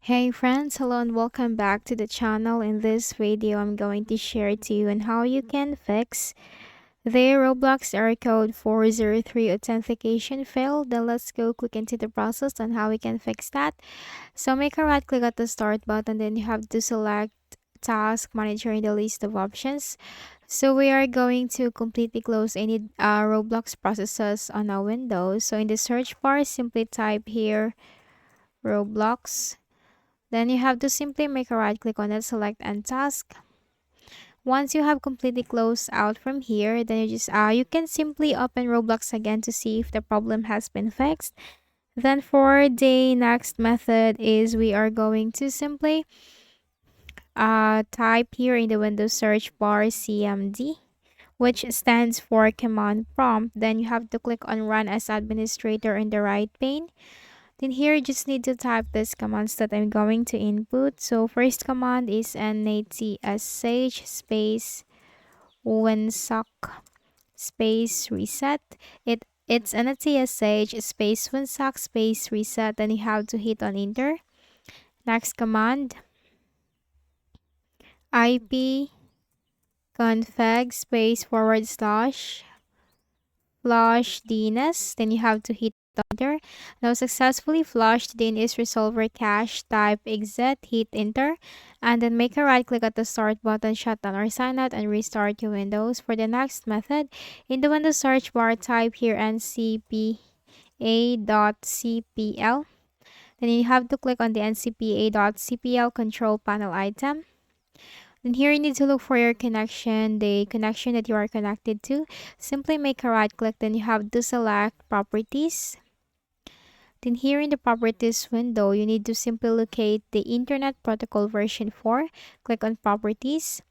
Hey friends, hello and welcome back to the channel. In this video, I'm going to share to you on how you can fix the Roblox error code 403 authentication failed. Then let's go click into the process on how we can fix that. So make a right click at the start button, then you have to select task manager in the list of options. So we are going to completely close any Roblox processes on our Windows. So in the search bar, simply type here Roblox. Then you have to simply make a right click on it, select end task. Once you have completely closed out from here, then you can simply open Roblox again to see if the problem has been fixed. Then for the next method is we are going to simply type here in the Windows search bar CMD, which stands for command prompt. Then you have to click on run as administrator in the right pane. Then here you just need to type these commands that I'm going to input. So first command is natsh space winsock space reset. It's natsh space winsock space reset. Then you have to hit on enter. Next command ip config space /flush DNS. Then you have to hit enter. Now successfully flushed DNS resolver cache, type exit, hit enter, and then make a right click at the start button, shut down or sign out, and restart your Windows. For the next method, in the Windows search bar, type here ncpa.cpl. Then you have to click on the ncpa.cpl control panel item. Then here you need to look for your connection, the connection that you are connected to. Simply make a right click, then you have to select properties. Then here in the properties window, you need to simply locate the Internet Protocol version 4. Click on properties.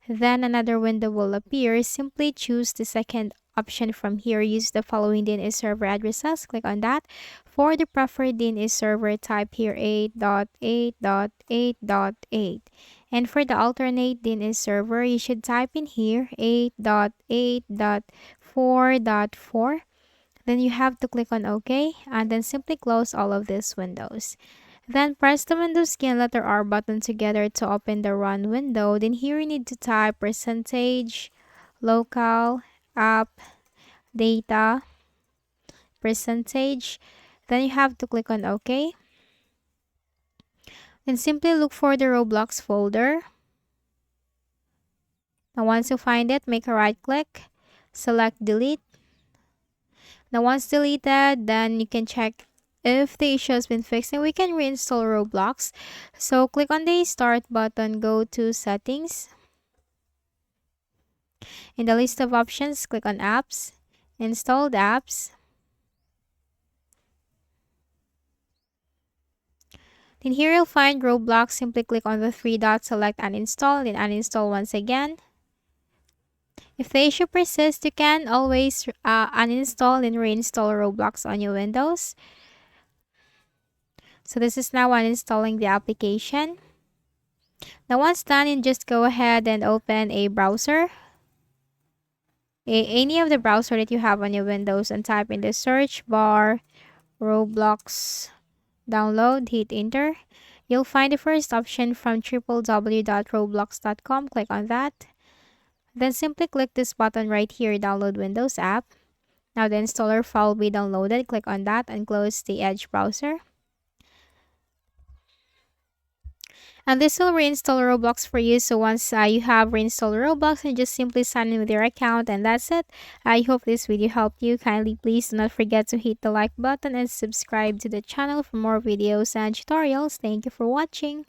Then another window will appear. Simply choose the second option from here. Use the following DNS server addresses. Click on that. For the preferred DNS server, type here 8.8.8.8. And for the alternate DNS server, you should type in here 8.8.4.4. Then you have to click on OK and then simply close all of these windows. Then press the Windows key and letter R button together to open the run window. Then here you need to type percentage local app data percentage. Then you have to click on OK. Then simply look for the Roblox folder. Now once you find it, make a right click, select delete. Now once deleted, then you can check if the issue has been fixed and we can reinstall Roblox. So click on the start button, go to settings. In the list of options, click on apps, installed apps. Then here you'll find Roblox. Simply click on the three dots, select uninstall, then uninstall once again. If the issue persists, you can always uninstall and reinstall Roblox on your Windows. So this is now uninstalling the application. Now once done, you just go ahead and open a browser. Any of the browser that you have on your Windows, and type in the search bar Roblox download, hit enter. You'll find the first option from www.roblox.com. Click on that. Then simply click this button right here, download Windows app. Now the installer file will be downloaded. Click on that and close the Edge browser. And this will reinstall Roblox for you. So once you have reinstalled Roblox, and just simply sign in with your account, and that's it. I hope this video helped you. Kindly please do not forget to hit the like button and subscribe to the channel for more videos and tutorials. Thank you for watching.